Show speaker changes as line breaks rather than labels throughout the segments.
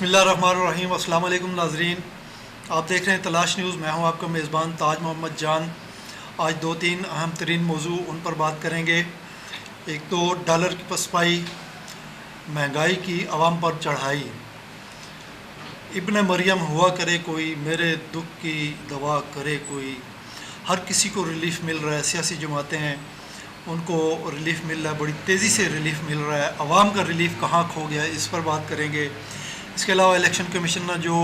بسم اللہ الرحمن الرحیم۔ السلام علیکم ناظرین، آپ دیکھ رہے ہیں تلاش نیوز۔ میں ہوں آپ کا میزبان تاج محمد جان۔ آج دو تین اہم ترین موضوع ان پر بات کریں گے۔ ایک تو ڈالر کی پسپائی، مہنگائی کی عوام پر چڑھائی۔ ابن مریم ہوا کرے کوئی، میرے دکھ کی دوا کرے کوئی۔ ہر کسی کو ریلیف مل رہا ہے، سیاسی جماعتیں ہیں ان کو ریلیف مل رہا ہے، بڑی تیزی سے ریلیف مل رہا ہے۔ عوام کا ریلیف کہاں کھو گیا ہے، اس پر بات کریں گے۔ اس کے علاوہ الیکشن کمیشن نے جو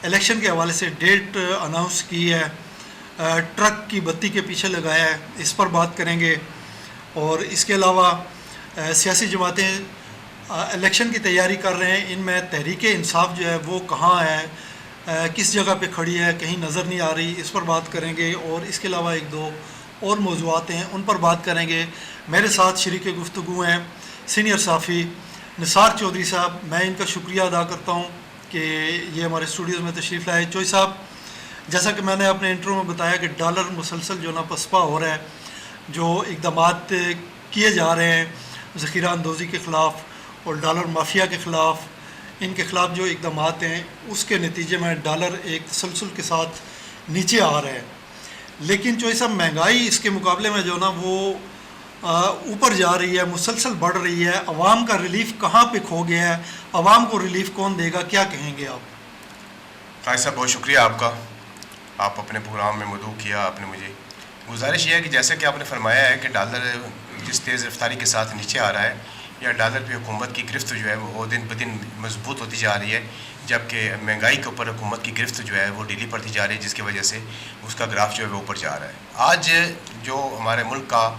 الیکشن کے حوالے سے ڈیٹ اناؤنس کی ہے، ٹرک کی بتی کے پیچھے لگایا ہے، اس پر بات کریں گے۔ اور اس کے علاوہ سیاسی جماعتیں الیکشن کی تیاری کر رہے ہیں، ان میں تحریک انصاف جو ہے وہ کہاں ہے، کس جگہ پہ کھڑی ہے، کہیں نظر نہیں آ رہی، اس پر بات کریں گے۔ اور اس کے علاوہ ایک دو اور موضوعات ہیں، ان پر بات کریں گے۔ میرے ساتھ شریک گفتگو ہیں سینئر صحافی نثار چودھری صاحب۔ میں ان کا شکریہ ادا کرتا ہوں کہ یہ ہمارے اسٹوڈیوز میں تشریف لائے۔ چوئی صاحب، جیسا کہ میں نے اپنے انٹرو میں بتایا کہ ڈالر مسلسل جو نا پسپا ہو رہا ہے، جو اقدامات کیے جا رہے ہیں ذخیرہ اندوزی کے خلاف اور ڈالر مافیا کے خلاف، ان کے خلاف جو اقدامات ہیں اس کے نتیجے میں ڈالر ایک تسلسل کے ساتھ نیچے آ رہا ہے۔ لیکن چوئی صاحب، مہنگائی اس کے مقابلے میں جو نا وہ اوپر جا رہی ہے، مسلسل بڑھ رہی ہے۔ عوام کا ریلیف کہاں پہ کھو گیا ہے، عوام کو ریلیف کون دے گا، کیا کہیں گے آپ؟
طاہر صاحب، بہت شکریہ آپ کا، آپ اپنے پروگرام میں مدعو کیا آپ نے مجھے۔ گزارش یہ ہے کہ جیسے کہ آپ نے فرمایا ہے کہ ڈالر جس تیز رفتاری کے ساتھ نیچے آ رہا ہے، یا ڈالر پہ حکومت کی گرفت جو ہے وہ دن بدن مضبوط ہوتی جا رہی ہے، جبکہ مہنگائی کے اوپر حکومت کی گرفت جو ہے وہ ڈھیلی پڑتی جا رہی ہے، جس کی وجہ سے اس کا گراف جو ہے وہ اوپر جا رہا ہے۔ آج جو ہمارے ملک کا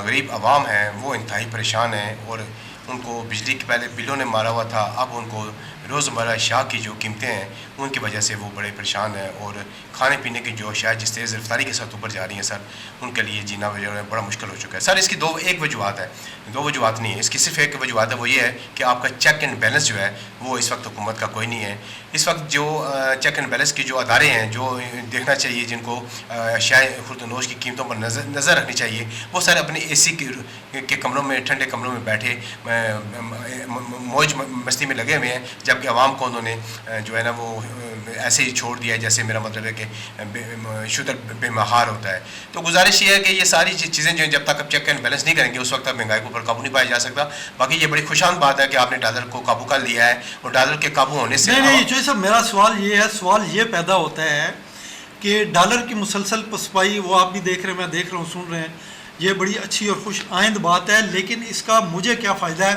غریب عوام ہے وہ انتہائی پریشان ہیں، اور ان کو بجلی کے پہلے بلوں نے مارا ہوا تھا، اب ان کو روزمرہ اشیاء کی جو قیمتیں ہیں ان کی وجہ سے وہ بڑے پریشان ہیں، اور کھانے پینے کی جو اشیاء جس تیز رفتاری کے ساتھ اوپر جا رہی ہیں سر، ان کے لیے جینا بڑا مشکل ہو چکا ہے۔ سر، اس کی ایک وجوہات ہے، دو وجوہات نہیں ہے، اس کی صرف ایک وجوہات ہے، وہ یہ ہے کہ آپ کا چیک اینڈ بیلنس جو ہے وہ اس وقت حکومت کا کوئی نہیں ہے۔ اس وقت جو چیک اینڈ بیلنس کی جو ادارے ہیں جو دیکھنا چاہیے، جن کو اشیاء خرد و نوش کی قیمتوں پر نظر رکھنی چاہیے، وہ سارے اپنے اے سی کے کمروں میں، ٹھنڈے کمروں میں بیٹھے موج مستی میں لگے ہوئے ہیں، جبکہ عوام کو انہوں نے جو ہے نا وہ ایسے ہی چھوڑ دیا ہے، جیسے میرا مطلب ہے کہ شدر بے مہار ہوتا ہے۔ تو گزارش یہ ہے کہ یہ ساری چیزیں جو ہیں جب تک آپ چیک اینڈ بیلنس نہیں کریں گے اس وقت تک مہنگائی کے اوپر قابو نہیں پایا جا سکتا۔ باقی یہ بڑی خوش آمد بات ہے کہ آپ نے ڈالر کو قابو کر لیا ہے، اور ڈالر کے قابو ہونے سے
نہیں چوئی صاحب، میرا سوال یہ پیدا ہوتا ہے کہ ڈالر کی مسلسل پسپائی، وہ آپ بھی دیکھ رہے ہیں، میں دیکھ رہا ہوں، سن رہے ہیں، یہ بڑی اچھی اور خوش آئند بات ہے، لیکن اس کا مجھے کیا فائدہ ہے،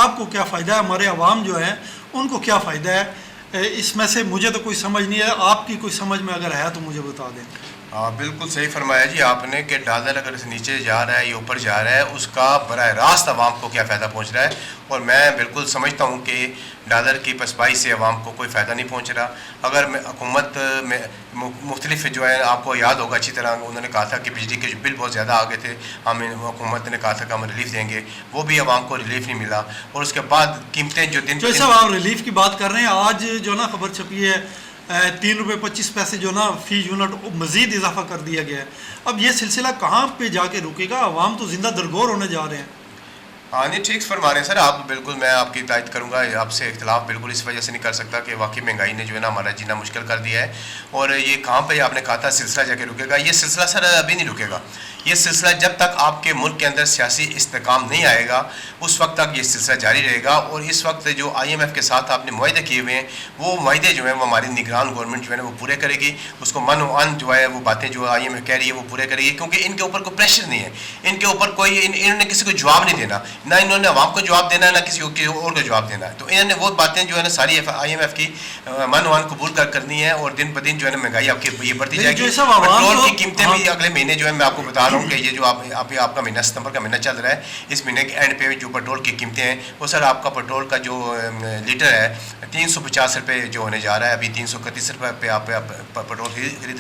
آپ کو کیا فائدہ ہے، ہمارے عوام جو ہیں ان کو کیا فائدہ ہے؟ اس میں سے مجھے تو کوئی سمجھ نہیں ہے، آپ کی کوئی سمجھ میں اگر ہے تو مجھے بتا دیں۔
بالکل صحیح فرمایا جی آپ نے کہ ڈالر اگر نیچے جا رہا ہے یا اوپر جا رہا ہے، اس کا براہ راست عوام کو کیا فائدہ پہنچ رہا ہے، اور میں بالکل سمجھتا ہوں کہ ڈالر کی پسپائی سے عوام کو کوئی فائدہ نہیں پہنچ رہا۔ اگر حکومت میں مختلف جو ہے، آپ کو یاد ہوگا اچھی طرح، انہوں نے کہا تھا کہ بجلی کے جو بل بہت زیادہ آ گئے تھے، حکومت نے کہا تھا کہ ہم ریلیف دیں گے، وہ بھی عوام کو ریلیف نہیں ملا، اور اس کے بعد قیمتیں جو دن
صاحب آپ ریلیف کی بات کر رہے ہیں، آج جو نا خبر چھپی ہے 3.25 جو نا فی یونٹ مزید اضافہ کر دیا گیا ہے۔ اب یہ سلسلہ کہاں پہ جا کے رکے گا؟ عوام تو زندہ درگور ہونے جا رہے ہیں۔
ہاں نہیں، ٹھیک فرما رہے ہیں سر آپ، بالکل میں آپ کی تائید کروں گا، آپ سے اختلاف بالکل اس وجہ سے نہیں کر سکتا کہ واقعی مہنگائی نے جو ہے نا ہمارا جینا مشکل کر دیا ہے، اور یہ کہاں پہ آپ نے کہا تھا سلسلہ جا کے رکے گا، یہ سلسلہ سر ابھی نہیں رکے گا۔ یہ سلسلہ جب تک آپ کے ملک کے اندر سیاسی استحکام نہیں آئے گا اس وقت تک یہ سلسلہ جاری رہے گا، اور اس وقت جو IMF کے ساتھ آپ نے معاہدے کیے ہوئے ہیں، وہ معاہدے جو ہیں وہ ہماری نگران گورنمنٹ جو ہے نا وہ پورے کرے گی، اس کو من و ان جو ہے وہ باتیں جو IMF کہہ رہی ہے وہ پورے کرے گی، کیونکہ ان کے اوپر کوئی پریشر نہیں ہے، ان کے اوپر کوئی انہوں نے کسی کو جواب نہیں دینا، نہ انہوں نے عوام کو جواب دینا ہے، نہ کسی اور کو جواب دینا ہے، تو انہوں نے وہ باتیں جو ہے نا ساری IMF کی من و ان قبول کرنی ہے، اور دن بدن جو ہے نا مہنگائی آپ کی یہ بڑھتی جائے گی۔ پیٹرول کی قیمتیں بھی اگلے مہینے جو ہے میں آپ کو بتا رہا ہوں کہ یہ جو آپ کا مہینہ ستمبر کا مہینہ چل رہا ہے، اس مہینے کے اینڈ پہ جو پیٹرول کی قیمتیں ہیں وہ سر آپ کا پیٹرول کا جو لیٹر ہے 350 روپے جو ہونے جا رہا ہے، ابھی 331 روپے پہ آپ پیٹرول خرید رہے ہیں۔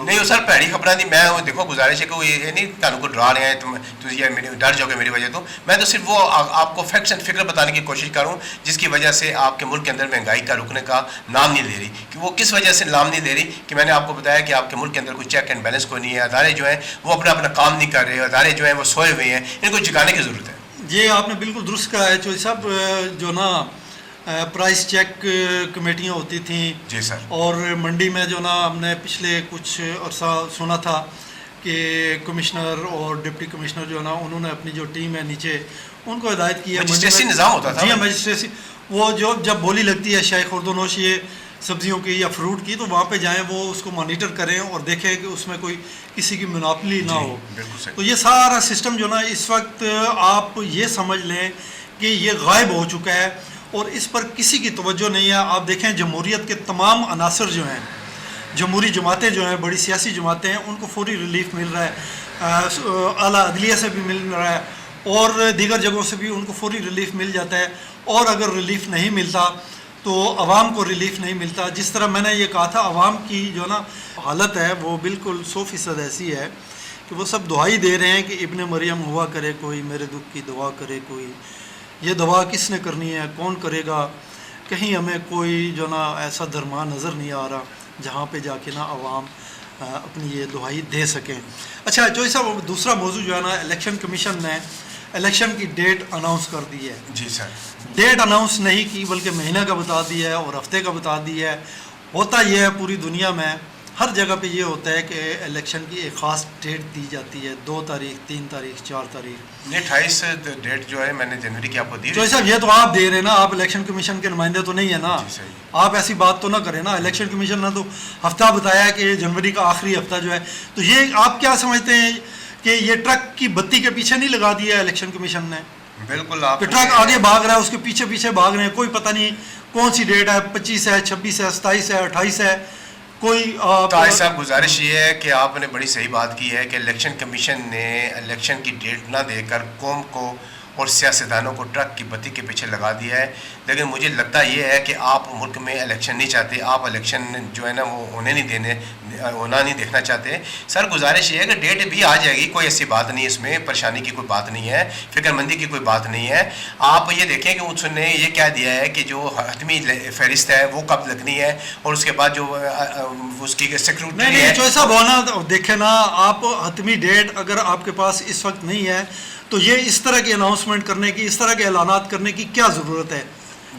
نہیں وہ سر پیڑی خبریں نہیں، میں دیکھو گزارش ہے کہ یہ نہیں تعلق کو ڈرا رہے ہیں تم یہ ڈر جاؤ گے میری وجہ، تو میں تو صرف وہ آپ کو فیکٹس اینڈ فگر بتانے کی کوشش کروں جس کی وجہ سے آپ کے ملک کے اندر مہنگائی کا رکنے کا نام نہیں لے رہی، کہ وہ کس وجہ سے نام نہیں لے رہی، کہ میں نے آپ کو بتایا کہ آپ کے ملک کے اندر کوئی چیک اینڈ بیلنس کوئی نہیں ہے، ادارے جو ہیں وہ اپنا کام نہیں کر رہے، ادارے جو ہیں وہ سوئے ہوئے ہیں، ان کو جگانے کی ضرورت ہے۔
یہ آپ نے بالکل درست کہا ہے چوہدری صاحب، جو نا پرائس چیک کمیٹیاں ہوتی تھیں
جی سر.
اور منڈی میں جو نا ہم نے پچھلے کچھ عرصہ سنا تھا کہ کمشنر اور ڈپٹی کمشنر جو ہے نا انہوں نے اپنی جو ٹیم ہے نیچے ان کو ہدایت کی ہے.
مجسٹریسی نظام ہوتا تھا.
جی ہاں مجسٹریسی, وہ جو جب بولی لگتی ہے شاہ خردونوش یہ سبزیوں کی یا فروٹ کی, تو وہاں پہ جائیں, وہ اس کو مانیٹر کریں اور دیکھیں کہ اس میں کوئی کسی کی مناپلی نہ ہو. تو یہ سارا سسٹم جو نا اس وقت آپ یہ سمجھ لیں کہ یہ غائب ہو چکا ہے اور اس پر کسی کی توجہ نہیں ہے. آپ دیکھیں جمہوریت کے تمام عناصر جو ہیں, جمہوری جماعتیں جو ہیں, بڑی سیاسی جماعتیں ہیں, ان کو فوری ریلیف مل رہا ہے, اعلیٰ عدلیہ سے بھی مل رہا ہے اور دیگر جگہوں سے بھی ان کو فوری ریلیف مل جاتا ہے. اور اگر ریلیف نہیں ملتا تو عوام کو ریلیف نہیں ملتا. جس طرح میں نے یہ کہا تھا, عوام کی جو نا حالت ہے وہ بالکل 100% ایسی ہے کہ وہ سب دعائی دے رہے ہیں کہ ابن مریم ہوا کرے کوئی, میرے دکھ کی دعا کرے کوئی. یہ دعا کس نے کرنی ہے, کون کرے گا؟ کہیں ہمیں کوئی جو نا ایسا درما نظر نہیں آ رہا جہاں پہ جا کے نا عوام اپنی یہ دعائی دے سکیں. اچھا چوہی صاحب, دوسرا موضوع جو ہے نا, الیکشن کمیشن نے الیکشن کی ڈیٹ اناؤنس کر دی ہے.
جی سر.
ڈیٹ اناؤنس نہیں کی بلکہ مہینہ کا بتا دیا ہے اور ہفتے کا بتا دیا ہے. ہوتا یہ ہے پوری دنیا میں ہر جگہ پہ یہ ہوتا ہے کہ الیکشن کی ایک خاص ڈیٹ دی جاتی ہے, 2 تاریخ, 3 تاریخ, 4 تاریخ.
28 ڈیٹ جو ہے میں نے جنوری کی آپ کو دی.
تو صاحب یہ تو آپ دے رہے ہیں نا, آپ الیکشن کمیشن کے نمائندے تو نہیں ہے نا. آپ ایسی بات تو نہ کریں نا. الیکشن کمیشن نے تو ہفتہ بتایا ہے کہ جنوری کا آخری ہفتہ جو ہے, تو یہ آپ کیا سمجھتے ہیں کہ یہ ٹرک کی بتی کے پیچھے نہیں لگا دیا ہے الیکشن کمیشن نے؟
بالکل. آپ
ٹرک آگے بھاگ رہا ہے, اس کے پیچھے پیچھے بھاگ رہے ہیں, کوئی پتہ نہیں کون سی ڈیٹ ہے, 25 ہے, 26 ہے, 27 ہے, 28 ہے, کوئی.
طاہر صاحب گزارش یہ ہے کہ آپ نے بڑی صحیح بات کی ہے کہ الیکشن کمیشن نے الیکشن کی ڈیٹ نہ دے کر قوم کو اور سیاستدانوں کو ٹرک کی بتی کے پیچھے لگا دیا ہے. لیکن مجھے لگتا یہ ہے کہ آپ ملک میں الیکشن نہیں چاہتے, آپ الیکشن جو ہے نا وہ ہونا نہیں دیکھنا چاہتے. سر گزارش یہ ہے کہ ڈیٹ بھی آ جائے گی, کوئی ایسی بات نہیں, اس میں پریشانی کی کوئی بات نہیں ہے, فکر مندی کی کوئی بات نہیں ہے. آپ یہ دیکھیں کہ اس نے یہ کہہ دیا ہے کہ جو حتمی فہرست ہے وہ کب لگنی ہے اور اس کے بعد جو اس کی سیکورٹی ہے.
جو ایسا ہونا دیکھیں نا, آپ حتمی ڈیٹ اگر آپ کے پاس اس وقت نہیں ہے تو یہ اس طرح کی اناؤنسمنٹ کرنے کی, اس طرح کے اعلانات کرنے کی کیا ضرورت ہے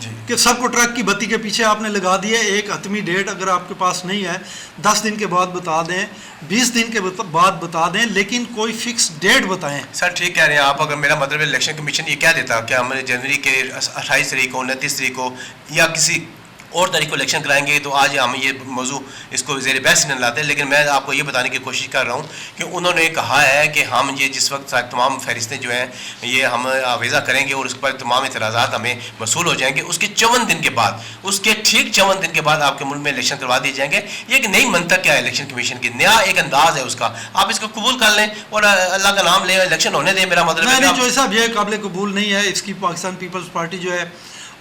جی.
کہ سب کو ٹرک کی بتی کے پیچھے آپ نے لگا دیا. ایک حتمی ڈیٹ اگر آپ کے پاس نہیں ہے, 10 دن کے بعد بتا دیں, 20 دن کے بعد بتا دیں, لیکن کوئی فکس ڈیٹ بتائیں.
سر ٹھیک کہہ رہے ہیں آپ. اگر میرا مطلب ہے الیکشن کمیشن یہ کہہ دیتا کہ ہم جنوری کے 28 تاریخ کو, 29 تاریخ کو یا کسی اور تاریخ کو الیکشن کرائیں گے, تو آج ہم یہ موضوع اس کو زیر بحث نہیں لاتے. لیکن میں آپ کو یہ بتانے کی کوشش کر رہا ہوں کہ انہوں نے کہا ہے کہ ہم یہ جس وقت تمام فہرستیں جو ہیں یہ ہم آویزہ کریں گے اور اس پر تمام اعتراضات ہمیں وصول ہو جائیں گے, اس کے 54 دن کے بعد, اس کے ٹھیک 54 دن کے بعد آپ کے ملک میں الیکشن کروا دیے جائیں گے. یہ ایک نئی منطق ہے الیکشن کمیشن کی, نیا ایک انداز ہے اس کا. آپ اس کو قبول کر لیں اور اللہ کا نام لیں, الیکشن ہونے دیں. میرا مطلب
نہیں جو صاحب یہ قابل قبول نہیں ہے. اس کی پاکستان پیپلز پارٹی جو ہے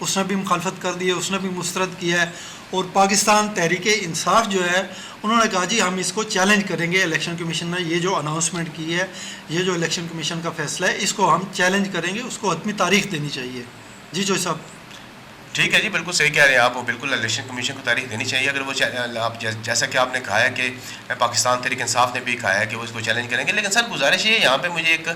اس نے بھی مخالفت کر دی ہے, اس نے بھی مسترد کیا ہے. اور پاکستان تحریک انصاف جو ہے انہوں نے کہا جی ہم اس کو چیلنج کریں گے. الیکشن کمیشن نے یہ جو اناؤنسمنٹ کی ہے, یہ جو الیکشن کمیشن کا فیصلہ ہے, اس کو ہم چیلنج کریں گے, اس کو حتمی تاریخ دینی چاہیے. جی جو صاحب
ٹھیک ہے جی, بالکل صحیح کہہ رہے ہیں آپ. بالکل الیکشن کمیشن کو تاریخ دینی چاہیے. اگر وہ آپ جیسا کہ آپ نے کہا ہے کہ پاکستان تحریک انصاف نے بھی کہا ہے کہ وہ اس کو چیلنج کریں گے. لیکن سر گزارش یہ ہے, یہاں پہ مجھے ایک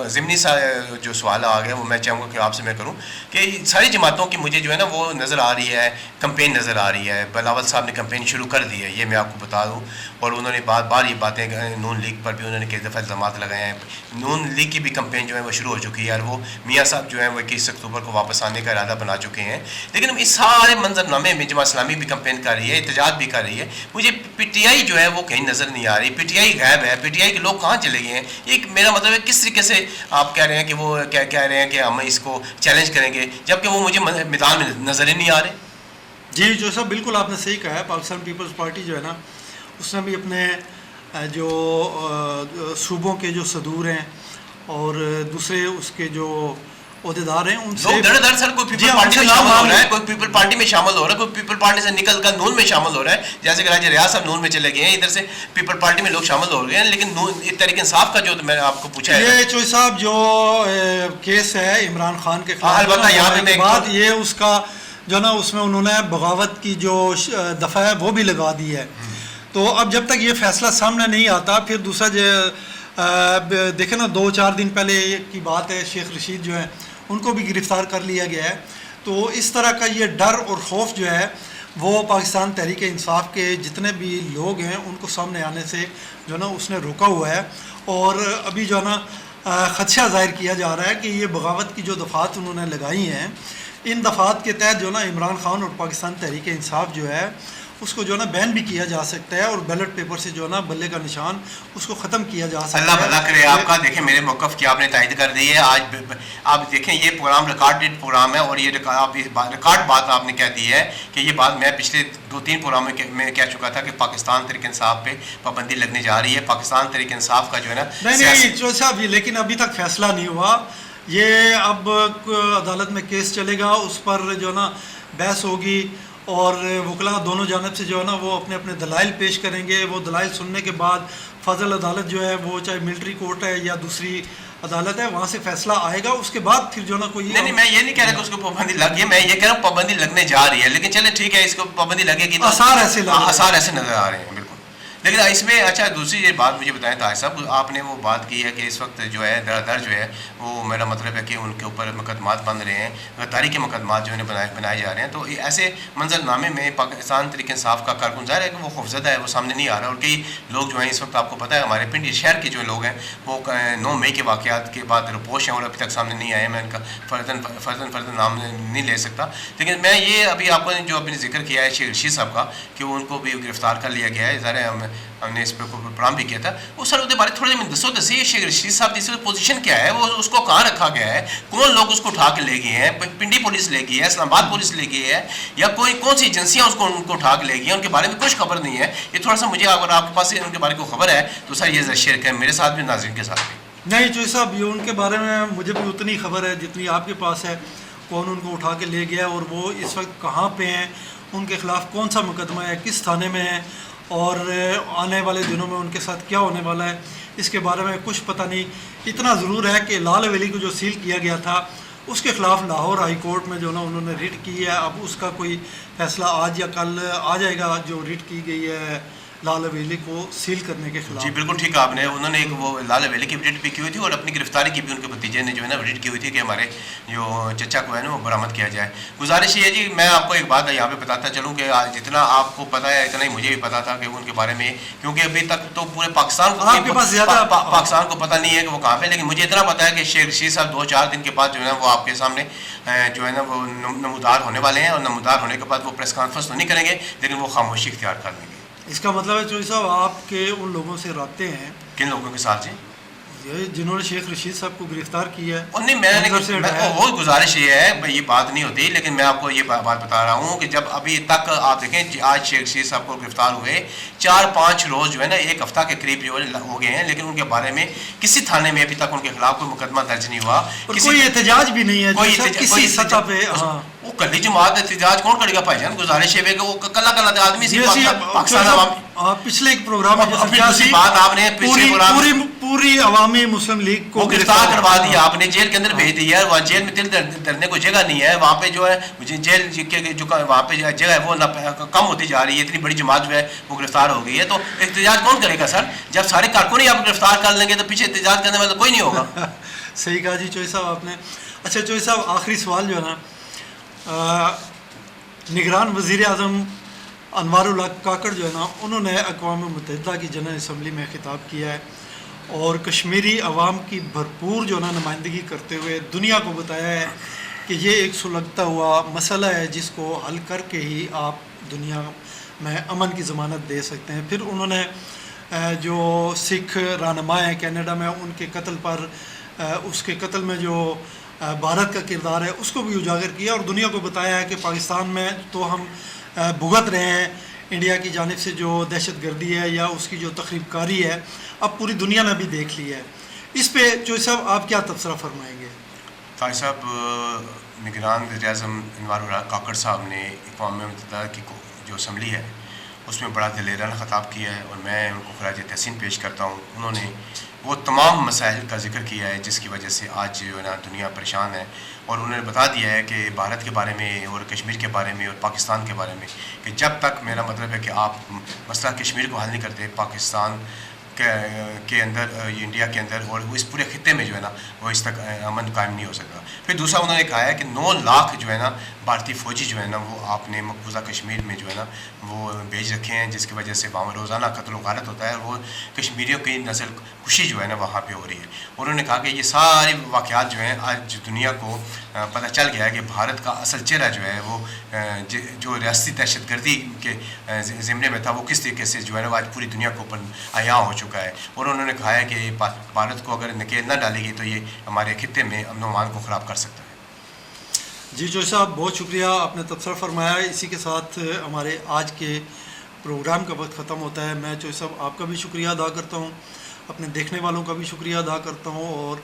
ضمنی سا جو سوال آ گیا وہ میں چاہوں گا کہ آپ سے میں کروں کہ ساری جماعتوں کی مجھے جو ہے نا وہ نظر آ رہی ہے, کمپین نظر آ رہی ہے. بلاول صاحب نے کمپین شروع کر دی ہے, یہ میں آپ کو بتا دوں. اور انہوں نے بار یہ باتیں نون لیگ پر بھی انہوں نے کئی دفعہ الزامات لگائے ہیں. نون لیگ کی بھی کمپین جو ہے وہ شروع ہو چکی ہے اور وہ میاں صاحب جو ہیں وہ 21 اکتوبر کو واپس آنے کا ارادہ بنا چکے ہیں. لیکن اس سارے منظر نامے میں جماعت اسلامی بھی کمپین کر رہی ہے, احتجاج بھی کر رہی ہے. مجھے پی ٹی آئی جو ہے وہ کہیں نظر نہیں آ رہی. پی ٹی آئی غائب ہے. پی ٹی آئی کے لوگ کہاں چلے گئے ہیں؟ یہ میرا مطلب ہے کس طریقے سے آپ کہہ رہے ہیں کہ وہ کہہ رہے ہیں کہ ہم اس کو چیلنج کریں گے, جبکہ وہ مجھے میدان میں نظر ہی نہیں آ رہے.
جی جو صاحب بالکل آپ نے صحیح کہا ہے. پاکستان پیپلز پارٹی جو ہے نا اس نے بھی اپنے جو صوبوں کے جو صدور ہیں اور دوسرے اس کے جو عہدیدار ہیں ان سے
سر کوئی پیپل پارٹی میں شامل ہو رہا ہے, کوئی پیپل پارٹی میں شامل ہو رہا ہے, کوئی پیپل پارٹی سے نکل کر نون میں شامل ہو رہا ہے. جیسے کہ راجہ ریاض صاحب نون میں چلے گئے ہیں, ادھر سے پیپل پارٹی میں لوگ شامل ہو گئے ہیں. لیکن تحریک انصاف کا جو میں نے آپ کو پوچھا ہے,
یہ چوہی صاحب جو کیس ہے عمران خان کے خلاف,
البتہ یہاں پہ
بات یہ اس کا جو نا اس میں انہوں نے بغاوت کی جو دفعہ ہے وہ بھی لگا دی ہے. تو اب جب تک یہ فیصلہ سامنے نہیں آتا, پھر دوسرا جو دیکھیں نا 2-4 دن پہلے کی بات ہے, شیخ رشید جو ہیں ان کو بھی گرفتار کر لیا گیا ہے. تو اس طرح کا یہ ڈر اور خوف جو ہے وہ پاکستان تحریک انصاف کے جتنے بھی لوگ ہیں ان کو سامنے آنے سے جو ہے نا اس نے روکا ہوا ہے. اور ابھی جو ہے نا خدشہ ظاہر کیا جا رہا ہے کہ یہ بغاوت کی جو دفعات انہوں نے لگائی ہیں ان دفعات کے تحت جو ہے نا عمران خان اور پاکستان تحریک انصاف جو ہے اس کو جو ہے نا بین بھی کیا جا سکتا ہے اور بیلٹ پیپر سے جو ہے نا بلے کا نشان اس کو ختم کیا جا سکتا ہے.
اللہ بھلا کرے آپ کا. دیکھیں میرے موقف کی آپ نے تائید کر دی ہے. آج آپ دیکھیں یہ پروگرام ریکارڈڈ پروگرام ہے اور یہ ریکارڈ بات آپ نے کہہ دی ہے کہ یہ بات میں پچھلے 2-3 پروگرام میں کہہ چکا تھا کہ پاکستان تحریک انصاف پہ پابندی لگنے جا رہی ہے. پاکستان تحریک انصاف کا جو ہے نا
نہیں چودھری صاحب لیکن ابھی تک فیصلہ نہیں ہوا. یہ اب عدالت میں کیس چلے گا, اس پر جو ہے نا بحث ہوگی اور وکلاء دونوں جانب سے جو ہے نا وہ اپنے اپنے دلائل پیش کریں گے. وہ دلائل سننے کے بعد فضل عدالت جو ہے وہ چاہے ملٹری کورٹ ہے یا دوسری عدالت ہے وہاں سے فیصلہ آئے گا. اس کے بعد پھر جو ہے نا کوئی
نہیں میں یہ نہیں کہہ رہا کہ اس کو پابندی لگ گئی, میں یہ کہہ رہا ہوں پابندی لگنے جا رہی ہے. لیکن چلے ٹھیک ہے اس کو پابندی لگے گی,
آثار ایسے
نظر آ رہے ہیں بالکل. لیکن اس میں اچھا دوسری یہ بات مجھے بتائیں طاہر صاحب, آپ نے وہ بات کی ہے کہ اس وقت جو ہے در جو ہے وہ میرا مطلب ہے کہ ان کے اوپر مقدمات بن رہے ہیں, غداری کے مقدمات جو ہے بنائے جا رہے ہیں. تو ایسے منظر نامے میں پاکستان تحریک انصاف کا کارکن ظاہر ہے کہ وہ خوفزدہ ہے, وہ سامنے نہیں آ رہا. اور کئی لوگ جو ہیں اس وقت آپ کو پتہ ہے ہمارے پنڈی شہر کے جو لوگ ہیں وہ 9 مئی کے واقعات کے بعد رپوش ہیں اور ابھی تک سامنے نہیں آئے. میں ان کا فرزن نام نہیں لے سکتا, لیکن میں یہ ابھی آپ کو جو اپنے ذکر کیا ہے شیخ رشید صاحب کا کہ وہ ان کو بھی گرفتار کر لیا گیا ہے. ظاہر ہم نے اس پہ پروگرام بھی کیا تھا. وہ سر اس بارے تھوڑے دسی شیخ رشید صاحب کی پوزیشن کیا ہے, وہ اس کو کہاں رکھا گیا ہے, کون لوگ اس کو اٹھا کے لے گئے ہیں, پنڈی پولیس لے گئی ہے, اسلام آباد پولیس لے گئی ہے, یا کون سی ایجنسیاں اس کو ان کو اٹھا کے لے گئی ہیں, ان کے بارے میں کچھ خبر نہیں ہے. یہ تھوڑا سا مجھے اگر آپ کے پاس ان کے بارے کو خبر ہے تو سر یہ شیئر کریں میرے ساتھ بھی, ناظرین کے ساتھ بھی.
نہیں چودھری صاحب یہ ان کے بارے میں مجھے بھی اتنی خبر ہے جتنی آپ کے پاس ہے. کون ان کو اٹھا کے لے گیا اور وہ اس وقت کہاں پہ ہیں, ان کے خلاف کون سا مقدمہ ہے, کس تھانے میں ہے, اور آنے والے دنوں میں ان کے ساتھ کیا ہونے والا ہے اس کے بارے میں کچھ پتہ نہیں. اتنا ضرور ہے کہ لال حویلی کو جو سیل کیا گیا تھا اس کے خلاف لاہور ہائی کورٹ میں جو نا انہوں نے ریٹ کی ہے. اب اس کا کوئی فیصلہ آج یا کل آ جائے گا جو ریٹ کی گئی ہے لال حویلی کو سیل کرنے کے خلاف.
جی بالکل ٹھیک ہے آپ نے. انہوں نے ایک وہ لال حویلی کی ریٹ بھی کی ہوئی تھی اور اپنی گرفتاری کی بھی ان کے بھتیجے نے جو ہے نا ریٹ کی ہوئی تھی کہ ہمارے جو چچا کو ہے نا وہ برآمد کیا جائے. گزارش یہ ہے جی میں آپ کو ایک بات یہاں پہ بتاتا چلوں کہ جتنا آپ کو پتہ ہے اتنا ہی مجھے بھی پتا تھا کہ ان کے بارے میں, کیونکہ ابھی تک تو پورے پاکستان کو پتہ نہیں ہے کہ وہ کہاں پہ, لیکن مجھے اتنا پتا ہے کہ شیخ رشید صاحب 2-4 دن کے بعد جو ہے نا وہ آپ کے سامنے جو ہے نا وہ نمودار ہونے والے ہیں, اور نمودار ہونے کے بعد وہ پریس کانفرنس تو نہیں کریں گے لیکن وہ خاموشی اختیار کر لیں گے.
اس کا مطلب ہے چودھری صاحب آپ کے ان لوگوں سے رابطے ہیں.
کن لوگوں کے ساتھ جی؟
جنہوں نے شیخ رشید صاحب کو گرفتار کیا ہے.
نہیں میں وہ گزارش یہ ہے یہ بات نہیں ہوتی, لیکن میں آپ کو یہ بات بتا رہا ہوں کہ جب ابھی تک آپ دیکھیں آج شیخ رشید صاحب کو گرفتار ہوئے 4-5 روز جو ہے نا 1 ہفتہ کے قریب جو ہو گئے ہیں, لیکن ان کے بارے میں کسی تھانے میں ابھی تک ان کے خلاف کوئی مقدمہ درج نہیں ہوا,
کوئی احتجاج بھی نہیں ہے کسی سطح پہ.
وہ کلی جماعت احتجاج کون کرے گا بھائی جان؟ گزارش ہے کہ وہ کلا آدمی سی پاکستان
پچھلے ایک پروگرام
بات آپ نے
پوری عوامی مسلم لیگ کو
گرفتار کروا دیا آپ نے, جیل کے اندر بھیج دیا ہے. وہاں جیل میں دل دھرنے کو جگہ نہیں ہے, وہاں پہ جو ہے جیل جو وہاں پہ جگہ ہے وہ کم ہوتی جا رہی ہے. اتنی بڑی جماعت جو ہے وہ گرفتار ہو گئی ہے, تو احتجاج کون کرے گا سر؟ جب سارے کارکن ہی آپ گرفتار کر لیں گے تو پیچھے احتجاج کرنے والا کوئی نہیں ہوگا.
صحیح کہا جی چودھری صاحب آپ نے. اچھا چودھری صاحب آخری سوال جو ہے نا, نگران وزیر اعظم انوار الحق کاکڑ جو ہے نا انہوں نے اقوام متحدہ کی جنرل اسمبلی میں خطاب کیا ہے اور کشمیری عوام کی بھرپور جو ہے نا نمائندگی کرتے ہوئے دنیا کو بتایا ہے کہ یہ ایک سلگتا ہوا مسئلہ ہے جس کو حل کر کے ہی آپ دنیا میں امن کی ضمانت دے سکتے ہیں. پھر انہوں نے جو سکھ رہنما ہیں کینیڈا میں ان کے قتل پر اس کے قتل میں جو بھارت کا کردار ہے اس کو بھی اجاگر کیا اور دنیا کو بتایا ہے کہ پاکستان میں تو ہم بھگت رہے ہیں انڈیا کی جانب سے جو دہشت گردی ہے یا اس کی جو تخریب کاری ہے اب پوری دنیا نے بھی دیکھ لی ہے. اس پہ چودھری صاحب آپ کیا تبصرہ فرمائیں گے؟
طاہر صاحب نگران وزیر اعظم انوار الحق کاکڑ صاحب نے اقوام متحدہ کی جو اسمبلی ہے اس میں بڑا دلیرانہ خطاب کیا ہے اور میں ان کو خراج تحسین پیش کرتا ہوں. انہوں نے وہ تمام مسائل کا ذکر کیا ہے جس کی وجہ سے آج جو ہے نا دنیا پریشان ہے, اور انہوں نے بتا دیا ہے کہ بھارت کے بارے میں اور کشمیر کے بارے میں اور پاکستان کے بارے میں کہ جب تک میرا مطلب ہے کہ آپ مسئلہ کشمیر کو حل نہیں کرتے پاکستان کے اندر یہ انڈیا کے اندر اور وہ اس پورے خطے میں جو ہے نا وہ اس تک امن قائم نہیں ہو سکتا. پھر دوسرا انہوں نے کہا ہے کہ 9 لاکھ جو ہے نا بھارتی فوجی جو ہے نا وہ آپ نے مقبوضہ کشمیر میں جو ہے نا وہ بھیج رکھے ہیں، جس کی وجہ سے وہاں روزانہ قتل و غارت ہوتا ہے، اور وہ کشمیریوں کی نسل کشی جو ہے نا وہاں پہ ہو رہی ہے. انہوں نے کہا کہ یہ سارے واقعات جو ہیں آج دنیا کو پتہ چل گیا ہے کہ بھارت کا اصل چہرہ جو ہے وہ جو ریاستی دہشت گردی کے زمرے میں تھا وہ کس طریقے سے جو ہے نا آج پوری دنیا کو اوپر عیاں ہو چکا ہے. اور انہوں نے کہا ہے کہ بھارت کو اگر نکیل نہ ڈالے گی تو یہ ہمارے خطے میں امن و امان کو خراب کر سکتا ہے.
جی چوہے صاحب بہت شکریہ، آپ نے تبصرہ فرمایا. اسی کے ساتھ ہمارے آج کے پروگرام کا وقت ختم ہوتا ہے. میں چوہے صاحب آپ کا بھی شکریہ ادا کرتا ہوں، اپنے دیکھنے والوں کا بھی شکریہ ادا کرتا ہوں، اور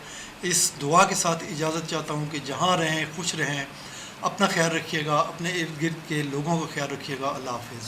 اس دعا کے ساتھ اجازت چاہتا ہوں کہ جہاں رہیں خوش رہیں، اپنا خیال رکھیے گا، اپنے ارد گرد کے لوگوں کا خیال رکھیے گا. اللہ حافظ.